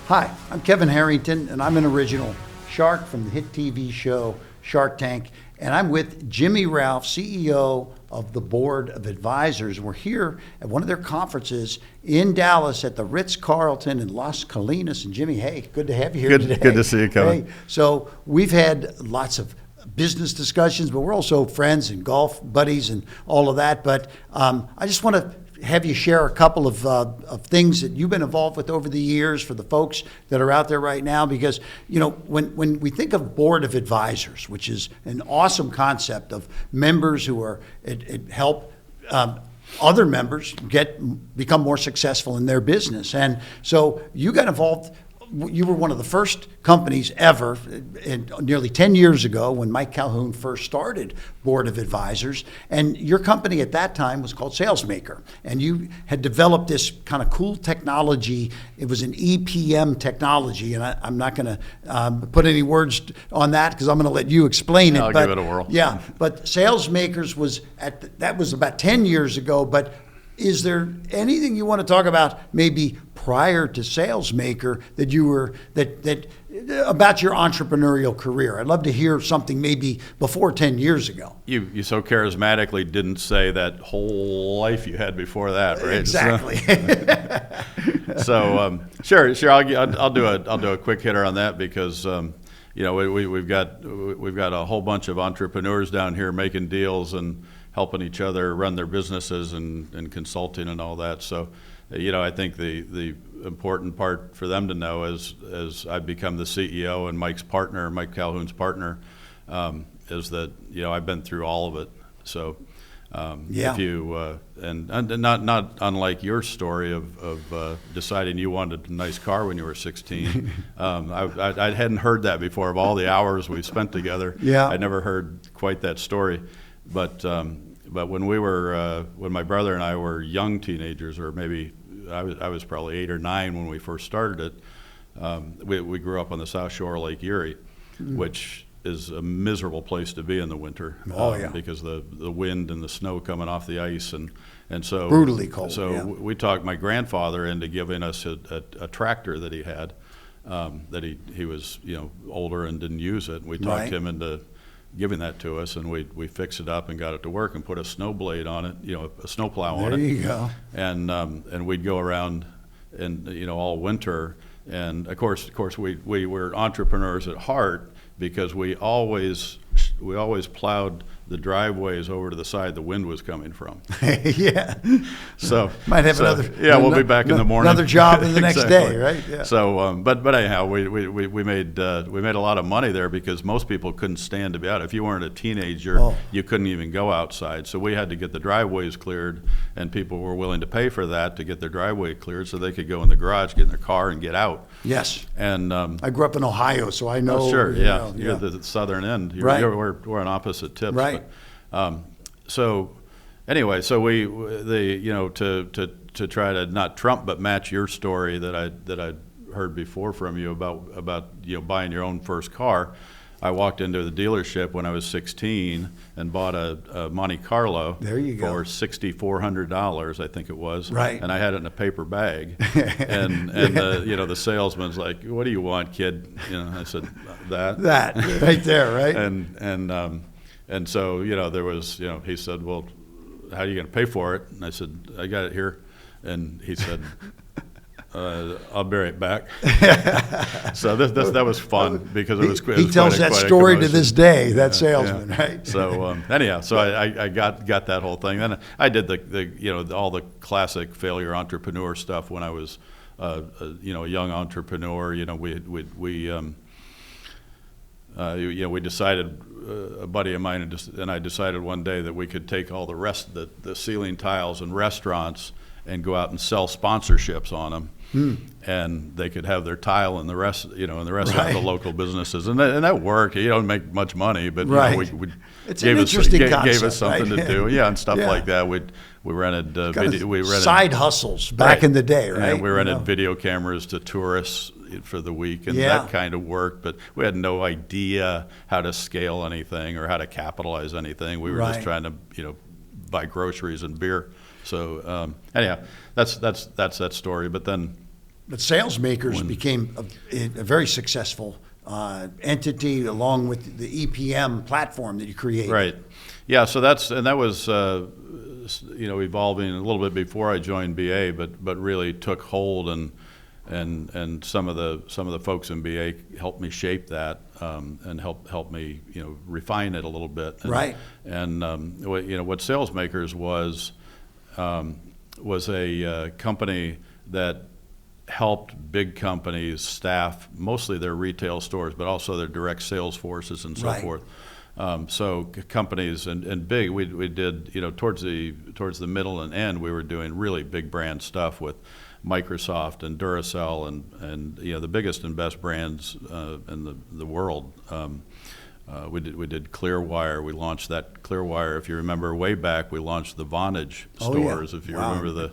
Hi, I'm Kevin Harrington, and I'm an original shark from the hit TV show Shark Tank, and I'm with Jimmy Ralph, CEO of the Board of Advisors. We're here at one of their conferences in Dallas at the Ritz-Carlton in Las Colinas. And Jimmy, hey, good to have you here today. Good to see you, Kevin. Hey, so we've had lots of business discussions, but we're also friends and golf buddies and all of that. But I just want to have you share a couple of things that you've been involved with over the years for the folks that are out there right now, because when we think of Board of Advisors, which is an awesome concept of members who are it help other members become more successful in their business, and so you got involved. You were one of the first companies ever, nearly 10 years ago, when Mike Calhoun first started Board of Advisors. And your company at that time was called SalesMaker. And you had developed this kind of cool technology. It was an EPM technology. And I'm not going to put any words on that because I'm going to let you explain it. I'll give it a whirl. Yeah, but SalesMakers that was about 10 years ago. But is there anything you want to talk about maybe prior to SalesMaker that about your entrepreneurial career? I'd love to hear something maybe before 10 years ago. You so charismatically didn't say that whole life you had before that, right? Exactly. So sure. I'll do a quick hitter on that because we've got a whole bunch of entrepreneurs down here making deals and helping each other run their businesses and consulting and all that. So, I think the important part for them to know as I've become the CEO and Mike Calhoun's partner, is that I've been through all of it. So, if you and not unlike your story of deciding you wanted a nice car when you were 16, I hadn't heard that before. Of all the hours we spent together, I never heard quite that story. But when my brother and I were young teenagers, or maybe I was probably 8 or 9 when we first started it, we grew up on the South Shore of Lake Erie, which is a miserable place to be in the winter. Because the wind and the snow coming off the ice and so brutally cold. So we talked my grandfather into giving us a tractor that he had, that he was older and didn't use it. We talked him into giving that to us, and we fixed it up and got it to work and put a snow blade on it, a snowplow on it. There you go. And we'd go around and all winter. And of course we were entrepreneurs at heart because we always plowed the driveways over to the side the wind was coming from. Yeah. So might have another. Yeah, we'll be back in the morning. Another job in the next day, right? Yeah. So, but anyhow, we made a lot of money there because most people couldn't stand to be out. If you weren't a teenager, you couldn't even go outside. So we had to get the driveways cleared, and people were willing to pay for that to get their driveway cleared so they could go in the garage, get in their car, and get out. Yes. And I grew up in Ohio, so I know. Oh, sure. You're the southern end. We're on opposite tips. Right. But, so anyway, so to try to not trump but match your story that I'd heard before from you about buying your own first car. I walked into the dealership when I was 16 and bought a Monte Carlo. There you go. For $6,400, I think it was. Right. And I had it in a paper bag. and the salesman's like, "What do you want, kid?" I said, "That." That right there, right. And so there was he said, "Well, how are you going to pay for it?" And I said, "I got it here." And he said, "I'll be right back." So that was fun because it was. He tells that story to this day. That salesman, right? So anyhow, so I got that whole thing. Then I did the all the classic failure entrepreneur stuff when I was a young entrepreneur. We decided, a buddy of mine and I decided one day that we could take all the ceiling tiles in restaurants and go out and sell sponsorships on them. And they could have their tile in the rest, of the local businesses, and that worked. You don't make much money, but we gave us something to do, and stuff like that. We rented side hustles back in the day, right? And we rented video cameras to tourists for the week, and that kind of worked. But we had no idea how to scale anything or how to capitalize anything. We were just trying to, buy groceries and beer. So anyhow, that's that story. But then But SalesMakers became a very successful entity, along with the EPM platform that you created. Right. Yeah. So that was evolving a little bit before I joined BA, but really took hold, and some of the folks in BA helped me shape that, and helped me refine it a little bit. Right. And what SalesMakers was a company that helped big companies staff mostly their retail stores, but also their direct sales forces and so Right. forth. So companies and big, we did, towards the middle and end, we were doing really big brand stuff with Microsoft and Duracell and the biggest and best brands in the world. We did Clearwire. We launched that Clearwire. If you remember way back, we launched the Vonage stores. If you remember the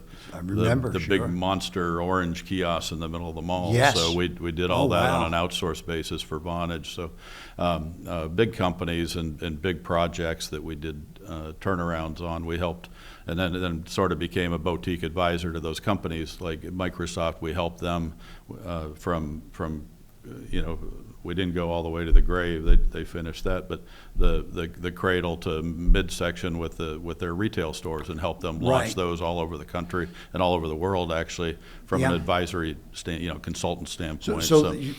sure. big monster orange kiosks in the middle of the mall. Yes. So we did all that on an outsourced basis for Vonage. So big companies and big projects that we did turnarounds on. We helped, and then sort of became a boutique advisor to those companies like Microsoft. We helped them from we didn't go all the way to the grave. They finished that, but the cradle to midsection with their retail stores, and helped them launch Right. those all over the country and all over the world, actually, from an advisory consultant standpoint.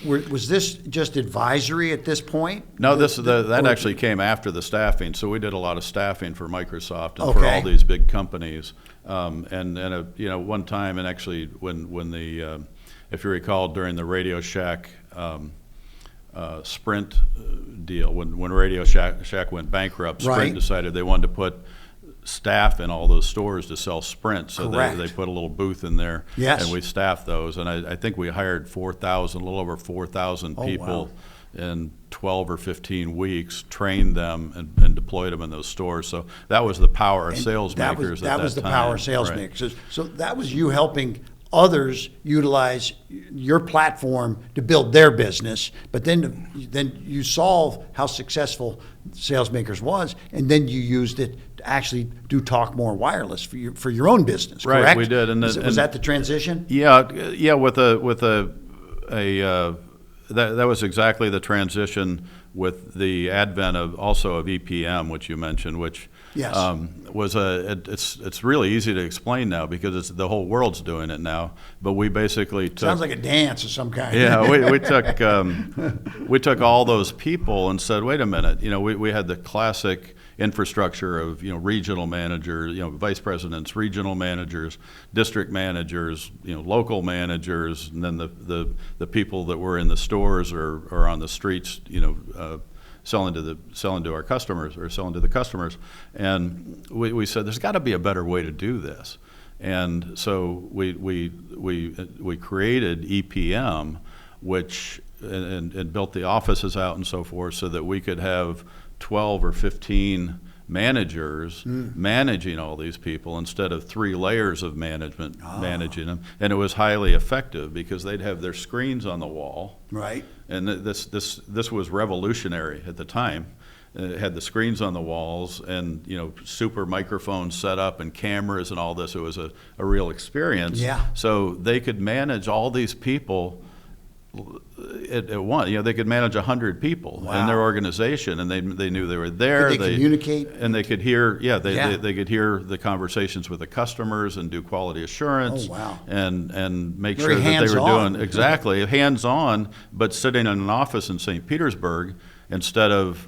Was this just advisory at this point? No, that actually came after the staffing. So we did a lot of staffing for Microsoft and for Okay. all these big companies. One time, and actually when the if you recall, during the Radio Shack Sprint deal, when Radio Shack went bankrupt, Sprint Right. decided they wanted to put staff in all those stores to sell Sprint, so Correct. they put a little booth in there, Yes. and we staffed those, and I think we hired 4,000, a little over 4,000 people in 12 or 15 weeks, trained them and deployed them in those stores. So that was the power of SalesMakers. That was the time. power of SalesMakers. So that was you helping others utilize your platform to build their business, but then you saw how successful SalesMakers was, and then you used it to actually do Talk More Wireless for your own business. Right, correct? we did. Was that the transition? Yeah. That was exactly the transition with the advent of EPM, which you mentioned, which Yes. it's really easy to explain now because the whole world's doing it now. But we basically took, Sounds like a dance of some kind. yeah, we took all those people and said, wait a minute, we had the classic infrastructure of regional managers, vice presidents, regional managers, district managers, local managers, and then the people that were in the stores or on the streets, selling to our customers or selling to the customers. And we said there's got to be a better way to do this. And so we created EPM, which and built the offices out and so forth, so that we could have 12 or 15 managers managing all these people instead of 3 layers of management managing them. And it was highly effective because they'd have their screens on the wall. Right. And this was revolutionary at the time. It had the screens on the walls and super microphones set up and cameras and all this. It was a real experience. Yeah. So they could manage all these people at once. They could manage 100 people in their organization, and they knew they were there. Could they communicate? And they could hear. They could hear the conversations with the customers and do quality assurance. Oh, wow. And make Very sure that they were hands-on. doing exactly hands-on, but sitting in an office in St. Petersburg instead of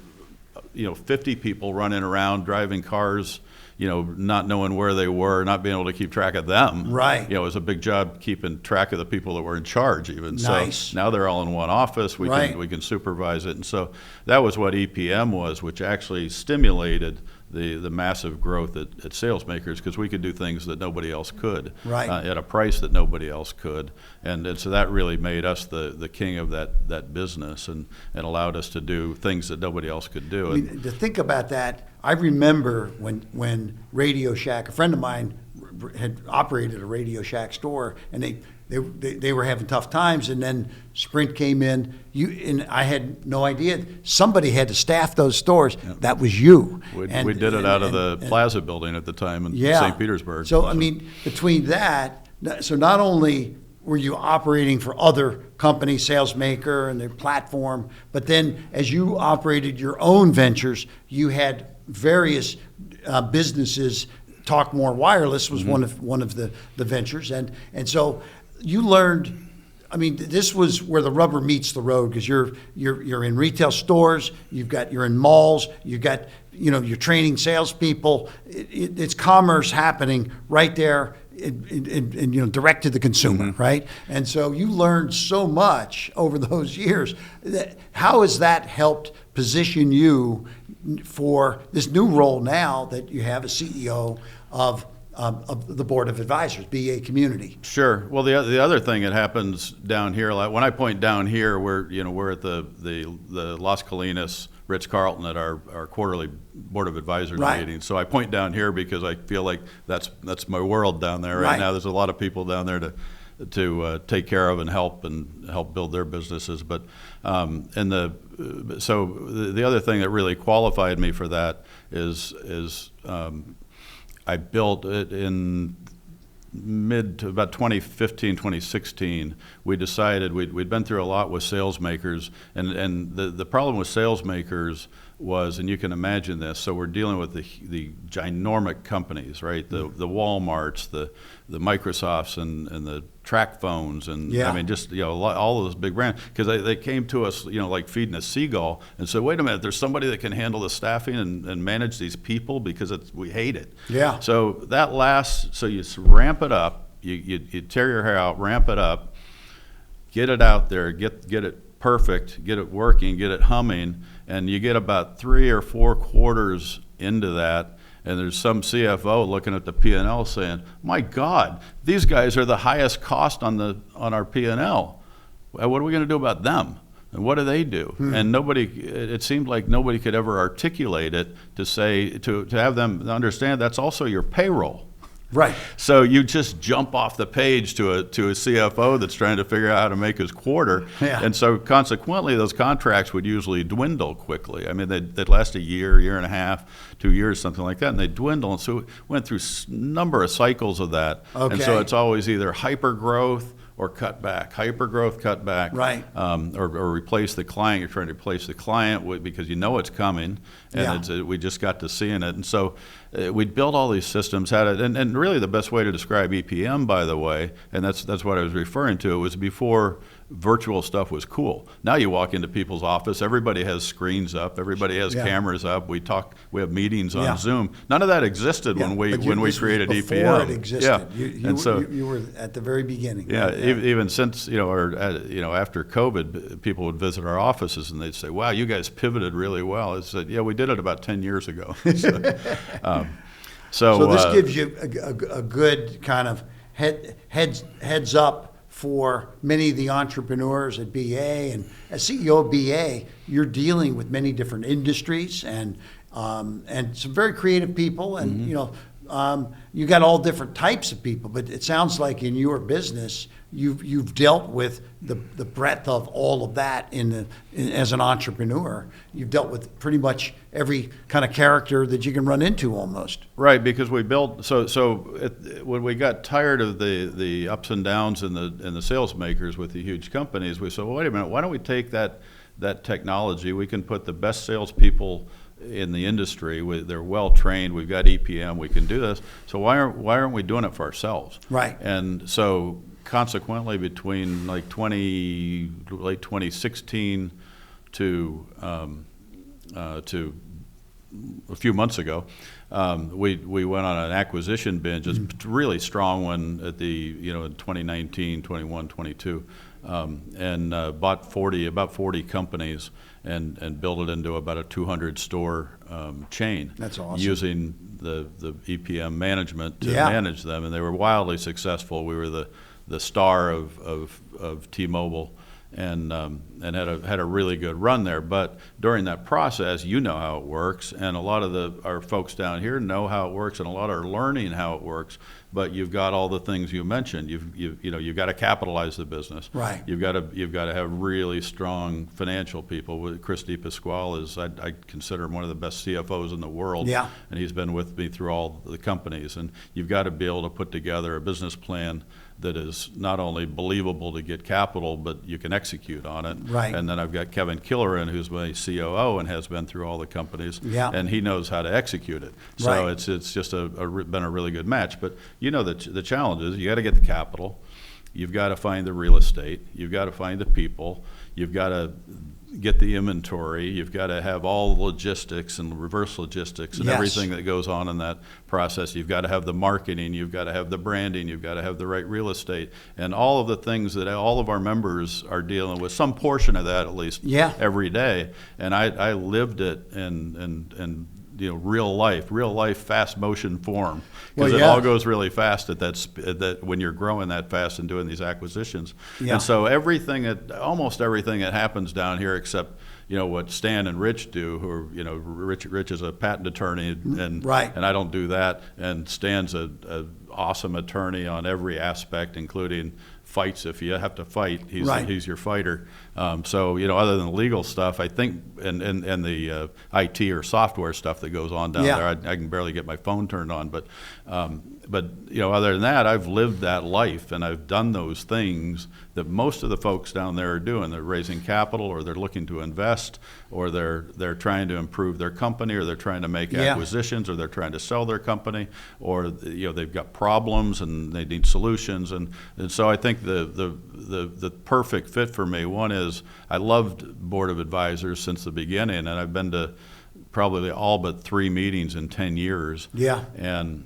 50 people running around driving cars, not knowing where they were, not being able to keep track of them. Right. It was a big job keeping track of the people that were in charge even. Nice. So now they're all in one office. We can supervise it. And so that was what EPM was, which actually stimulated the massive growth at SalesMakers, because we could do things that nobody else could at a price that nobody else could. And so that really made us the king of that business and allowed us to do things that nobody else could do. I mean, to think about that, I remember when Radio Shack, a friend of mine had operated a Radio Shack store, and they were having tough times, and then Sprint came in. And I had no idea somebody had to staff those stores. Yep. That was you. We did it out of the Plaza building at the time in St. Petersburg. So I mean, between that, so not only were you operating for other companies, SalesMaker and their platform, but then as you operated your own ventures, you had various businesses. Talk More Wireless was one of the ventures, and so you learned. I mean, this was where the rubber meets the road, because you're in retail stores, you're in malls, you're training salespeople. It's commerce happening right there, in direct to the consumer, right? And so you learned so much over those years. How has that helped position you for this new role now that you have as CEO of the board of advisors, BA Community? Sure. Well, the other thing that happens down here, like when I point down here, we're at the Las Colinas Ritz-Carlton at our quarterly board of advisors meeting. So I point down here because I feel like that's my world down there right now. There's a lot of people down there to take care of and help build their businesses. But so the other thing that really qualified me for that is I built it in mid to about 2015, 2016. We decided we'd been through a lot with SalesMakers, and the problem with SalesMakers was, and you can imagine this, so we're dealing with the ginormous companies, right? The Walmarts, the Microsofts, and the track phones, and I mean, just all of those big brands, because they came to us like feeding a seagull and said, wait a minute, there's somebody that can handle the staffing and manage these people, because we hate it. So that lasts. So you ramp it up, you tear your hair out, ramp it up, get it out there, get it perfect, get it working, get it humming, and you get about 3 or 4 quarters into that, and there's some CFO looking at the P&L saying, my God, these guys are the highest cost on our P&L. What are we going to do about them? And what do they do? And it seemed like nobody could ever articulate it to have them understand that's also your payroll. Right. So you just jump off the page to a CFO that's trying to figure out how to make his quarter. And so consequently, those contracts would usually dwindle quickly. I mean, they'd last a year and a half, 2 years, something like that, and they dwindle. And so we went through a number of cycles of that. And so it's always either hyper growth or cut back, hyper growth, cut back, or replace the client. You're trying to replace the client because it's coming, and we just got to seeing it. And so we'd built all these systems, and really the best way to describe EPM, by the way, and that's what I was referring to, it was before virtual stuff was cool. Now you walk into people's office, everybody has screens up, everybody has cameras up, we have meetings on Zoom. None of that existed when we created EPM. Before it existed. You were at the very beginning. Even since, after COVID, people would visit our offices and they'd say, wow, you guys pivoted really well. I said, yeah, we did it about 10 years ago. So this gives you a good kind of heads up for many of the entrepreneurs at BA. And as CEO of BA, you're dealing with many different industries and some very creative people, and you got all different types of people. But it sounds like in your business, you've dealt with the breadth of all of that as an entrepreneur. You've dealt with pretty much every kind of character that you can run into almost. Right, because we built when we got tired of the ups and downs in the SalesMakers with the huge companies, we said, well, wait a minute, why don't we take that technology? We can put the best salespeople in the industry. They're well trained. We've got EPM. We can do this. So why aren't we doing it for ourselves? Right. And so consequently, between late 2016 to a few months ago, we went on an acquisition binge, a really strong one at in 2019, 21, 22, and bought about 40 companies and built it into about a 200 store chain. That's awesome. Using the EPM management to manage them, and they were wildly successful. We were the star of T-Mobile, and had a really good run there. But during that process, how it works, and a lot of our folks down here know how it works, and a lot are learning how it works. But you've got all the things you mentioned. You've got to capitalize the business. Right. You've got to have really strong financial people. Chris DePasquale is, I consider him one of the best CFOs in the world. Yeah. And he's been with me through all the companies. And you've got to be able to put together a business plan that is not only believable to get capital, but you can execute on it. Right. And then I've got Kevin Killeran, who's my COO and has been through all the companies, Yeah. and he knows how to execute it. So Right. it's just been a really good match. But the challenge is you got to get the capital, you've got to find the real estate, you've got to find the people, you've got to get the inventory, you've got to have all the logistics and reverse logistics and Yes. everything that goes on in that process. You've got to have the marketing, you've got to have the branding, you've got to have the right real estate, and all of the things that all of our members are dealing with, some portion of that at least, Yeah. every day. And I lived it in real life, fast motion form. Because Well, it yeah. all goes really fast at that when you're growing that fast and doing these acquisitions. Yeah. And so almost everything that happens down here, except what Stan and Rich do, who are, Rich is a patent attorney, and Right. and I don't do that, and Stan's a awesome attorney on every aspect, including fights. If you have to fight, Right. he's your fighter. So other than the legal stuff, I think, and the IT or software stuff that goes on down Yeah. there, I can barely get my phone turned on. But other than that, I've lived that life, and I've done those things that most of the folks down there are doing. They're raising capital, or they're looking to invest, or they're trying to improve their company, or they're trying to make Yeah. acquisitions, or they're trying to sell their company, or they've got problems and they need solutions. And so I think the perfect fit for me, one is I loved Board of Advisors since the beginning, and I've been to probably all but 3 meetings in 10 years. Yeah. And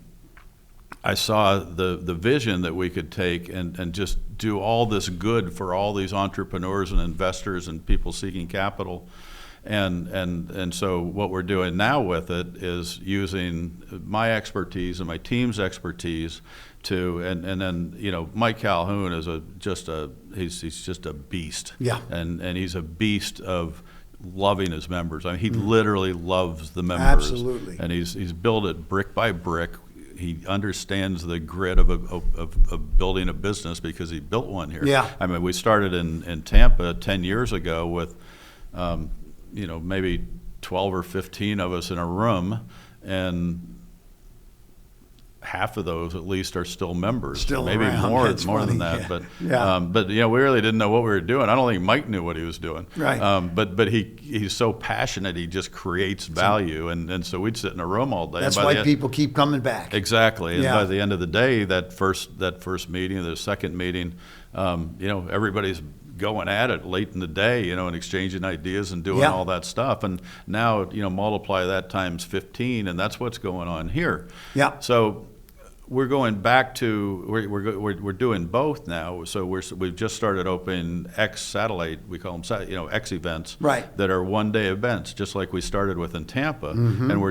I saw the vision that we could take and just do all this good for all these entrepreneurs and investors and people seeking capital. And so what we're doing now with it is using my expertise and my team's expertise and then Mike Calhoun is he's just a beast. Yeah. And he's a beast of loving his members. I mean, he literally loves the members. Absolutely. And he's built it brick by brick. He understands the grit of building a business because he built one here. Yeah. I mean, we started in Tampa 10 years ago with, maybe 12 or 15 of us in a room, and half of those at least are still members. Still maybe around. more That's than funny. that. Yeah. But Yeah. but we really didn't know what we were doing. I don't think Mike knew what he was doing. Right. But he's so passionate. He just creates value, and so we'd sit in a room all day. That's and by why people keep coming back. Exactly. And Yeah. by the end of the day, that first meeting, the second meeting, everybody's going at it late in the day, and exchanging ideas and doing Yeah. all that stuff. And now, multiply that times 15, and that's what's going on here. Yeah. So we're going back to we're doing both now. So we've just started opening X satellite, we call them X events, Right. that are 1-day events, just like we started with in Tampa. Mm-hmm. And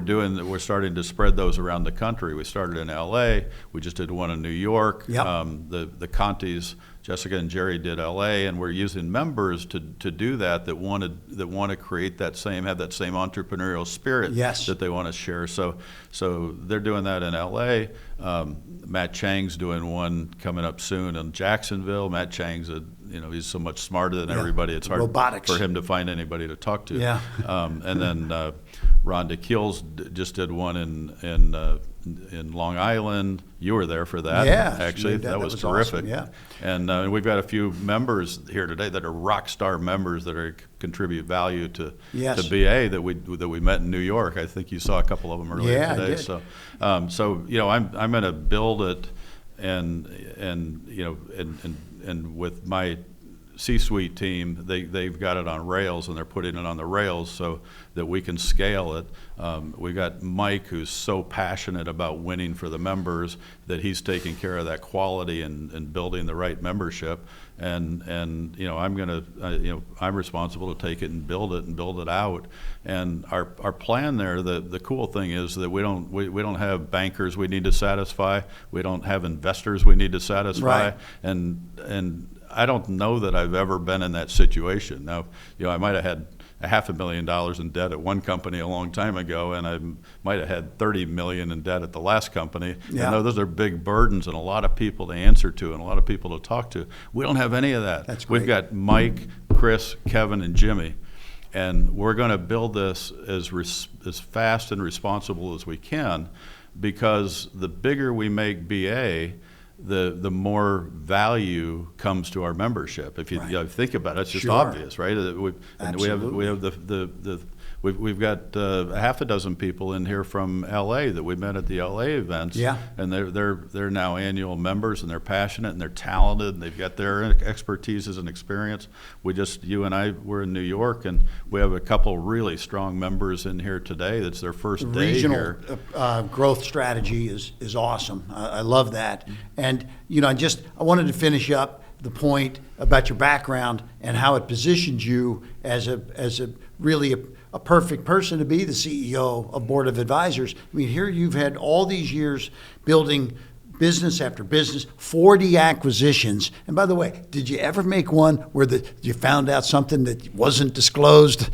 we're starting to spread those around the country. We started in LA. We just did one in New York. Yep. The Contis, Jessica and Jerry, did LA, and we're using members to do that want to create have that same entrepreneurial spirit. Yes. That they want to share. So they're doing that in LA. Matt Chang's doing one coming up soon in Jacksonville. Matt Chang's he's so much smarter than Yeah. everybody. It's hard Robotics. for him to find anybody to talk to. Yeah. And then Rhonda Keels just did one in Long Island. You were there for that. Yeah, Actually, that that was was terrific. awesome, yeah. And we've got a few members here today that are rock star members that contribute value to Yes. BA that we met in New York. I think you saw a couple of them earlier Yeah, I today. did. So I'm going to build it, and with my C-suite team, they've got it on rails, and they're putting it on the rails so that we can scale it. We've got Mike, who's so passionate about winning for the members that he's taking care of that quality and building the right membership. And I'm responsible to take it and build it out. And our plan there, the cool thing is that we don't have bankers we need to satisfy. We don't have investors we need to satisfy. Right. And I don't know that I've ever been in that situation. Now, I might have had $500,000 in debt at one company a long time ago, and I might have had $30 million in debt at the last company. Yeah. And those are big burdens and a lot of people to answer to and a lot of people to talk to. We don't have any of that. That's We've great. got Mike, Chris, Kevin, and Jimmy, and we're going to build this as fast and responsible as we can, because the bigger we make BA, the more value comes to our membership. If you, Right. you know, think about it, it's just Sure. obvious, right? We Absolutely. have we've got a half a dozen people in here from LA that we met at the LA events. Yeah. And they're now annual members, and they're passionate and they're talented and they've got their expertises and experience. You and I were in New York, and we have a couple really strong members in here today. That's their first day Regional here. growth strategy is awesome. I love that. And I wanted to finish up the point about your background and how it positions you as a really a perfect person to be the CEO of Board of Advisors. I mean, here you've had all these years building business after business, 40 acquisitions. And by the way, did you ever make one where you found out something that wasn't disclosed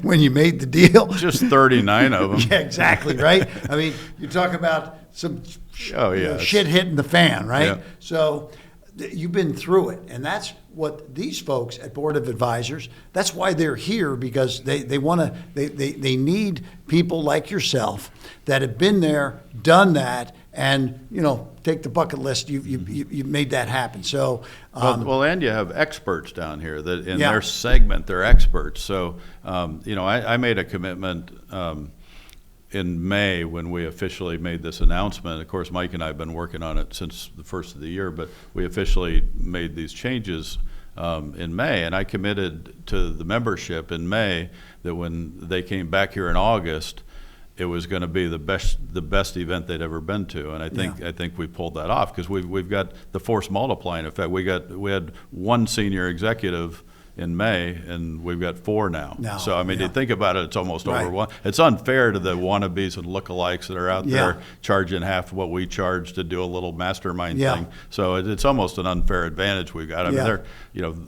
when you made the deal? Just 39 of them. Yeah, exactly, right? I mean, you talk about some shit hitting the fan, right? Yeah. So you've been through it, and that's what these folks at Board of Advisors, that's why they're here, because they need people like yourself that have been there, done that, and take the bucket list. You made that happen. So and you have experts down here that in Yeah. their segment they're experts. So I made a commitment in May when we officially made this announcement. Of course, Mike and I have been working on it since the first of the year, but we officially made these changes in May, and I committed to the membership in May that when they came back here in August, it was going to be the best event they'd ever been to, and I think we pulled that off because we've got the force multiplying effect. We had one senior executive in May, and we've got 4 now. So I mean, you think about it, it's almost over one. It's unfair to the wannabes and lookalikes that are out there charging half what we charge to do a little mastermind thing. So it's almost an unfair advantage we've got. I mean,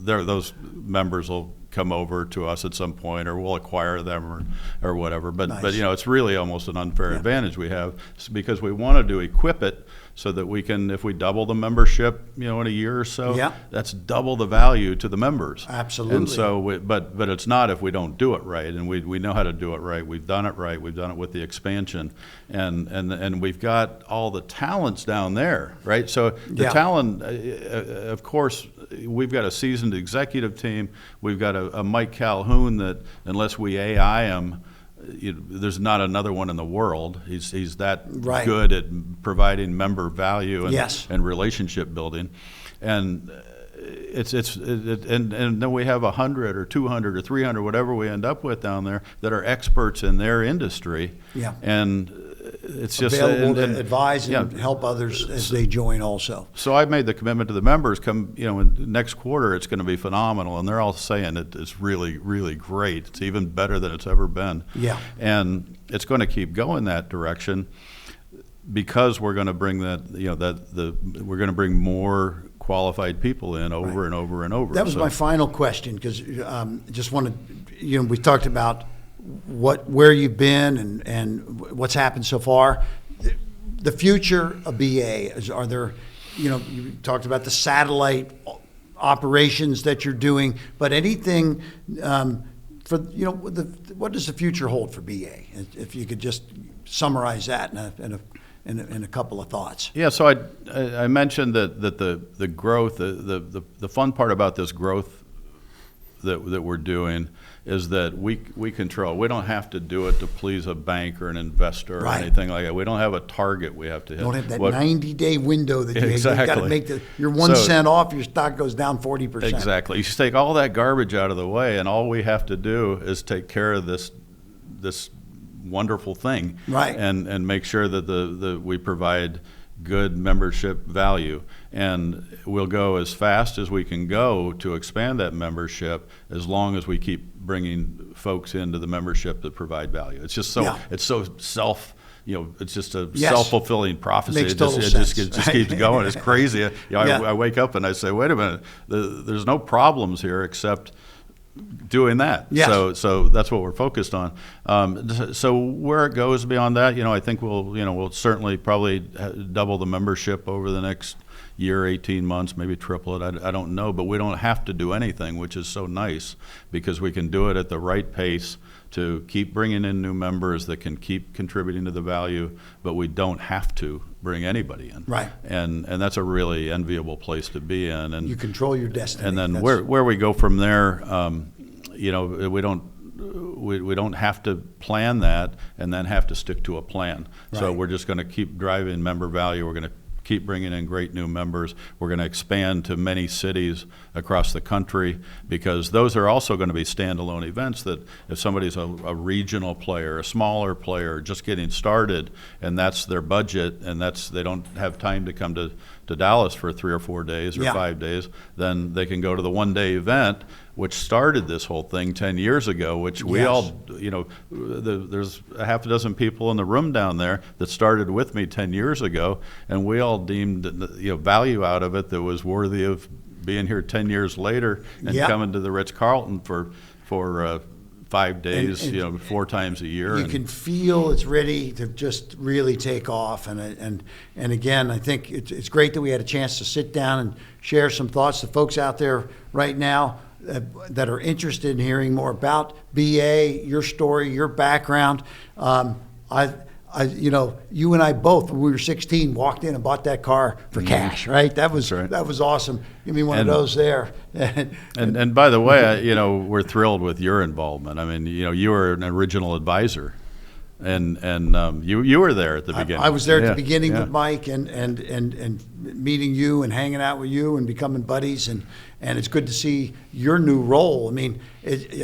those members will come over to us at some point, or we'll acquire them or whatever. But it's really almost an unfair advantage we have, because we wanted to equip it so that we can, if we double the membership, in a year or so, that's double the value to the members. Absolutely. And so, but it's not if we don't do it right, and we know how to do it right. We've done it right. We've done it with the expansion, and we've got all the talents down there, right? So the talent, of course, we've got a seasoned executive team. We've got a Mike Calhoun that, unless we AI him, there's not another one in the world. He's that good at providing member value and relationship building, and and then we have 100 or 200 or 300, whatever we end up with down there, that are experts in their industry. And it's just available to advise and help others as they join also. So I made the commitment to the members. In next quarter, it's going to be phenomenal, and they're all saying it's really, really great. It's even better than it's ever been. And it's going to keep going that direction, because we're going to bring we're going to bring more qualified people in over and over and over. That was my final question, because just wanted, we talked about where you've been and what's happened so far. The future of BA, are there, you talked about the satellite operations that you're doing, but anything for, what does the future hold for BA? If you could just summarize that in a couple of thoughts. Yeah, so I mentioned that the growth, the fun part about this growth that we're doing is that we control. We don't have to do it to please a bank or an investor or anything like that. We don't have a target we have to hit. Don't have that 90-day window that you've got to make your 1 cent off, your stock goes down 40%. Exactly. You take all that garbage out of the way, and all we have to do is take care of this wonderful thing, and make sure that we provide good membership value, and we'll go as fast as we can go to expand that membership, as long as we keep bringing folks into the membership that provide value. It's just it's so it's just a self-fulfilling prophecy. Makes It total just sense. keeps going. It's crazy. I wake up and I say, wait a minute, there's no problems here except doing that. So that's what we're focused on. So where it goes beyond that, I think we'll certainly probably double the membership over the next year, 18 months, maybe triple it. I don't know, but we don't have to do anything, which is so nice because we can do it at the right pace to keep bringing in new members that can keep contributing to the value, but we don't have to bring anybody in. Right. And that's a really enviable place to be in. And you control your destiny. And then where we go from there, you know, we don't have to plan that and then have to stick to a plan. Right. So we're just going to keep driving member value. We're going to keep bringing in great new members. We're going to expand to many cities across the country because those are also going to be standalone events that if somebody's a regional player, a smaller player, just getting started, and that's their budget, and they don't have time to come to Dallas for 3 or 4 days or 5 days, then they can go to the one-day event, which started this whole thing 10 years ago, which we all, you know, there's a half a dozen people in the room down there that started with me 10 years ago, and we all deemed, you know, value out of it that was worthy of being here 10 years later and coming to the Ritz-Carlton for 5 days, and you know, 4 times a year. You can feel it's ready to just really take off. And again, I think it's great that we had a chance to sit down and share some thoughts. The folks out there right now that are interested in hearing more about BA, your story, your background. You know, you and I both, when we were 16, walked in and bought that car for cash, right? That was awesome. Give me one of those there. and by the way, you know, we're thrilled with your involvement. I mean, you know, you were an original advisor, and you were there at the beginning. I was there at the beginning with Mike and meeting you and hanging out with you and becoming buddies, and it's good to see your new role. I mean,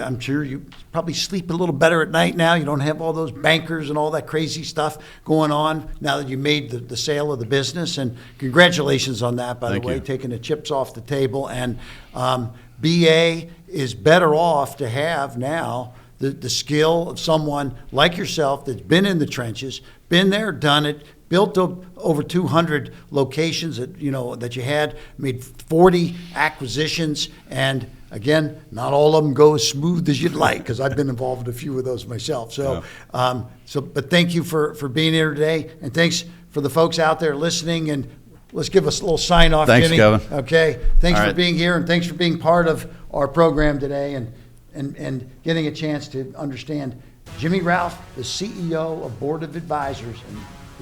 I'm sure you probably sleep a little better at night now. You don't have all those bankers and all that crazy stuff going on now that you made the sale of the business. And congratulations on that, by the way, taking the chips off the table. And BA is better off to have now the skill of someone like yourself that's been in the trenches, been there, done it, built over 200 locations that you had, made 40 acquisitions, and again, not all of them go as smooth as you'd like, because I've been involved in a few of those myself. So, but thank you for being here today, and thanks for the folks out there listening. And let's give us a little sign off, Thanks, Jimmy. Kevin. Okay, thanks for being here, and thanks for being part of our program today, and getting a chance to understand Jimmy Ralph, the CEO of Board of Advisors, and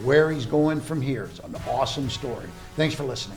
where he's going from here. It's an awesome story. Thanks for listening.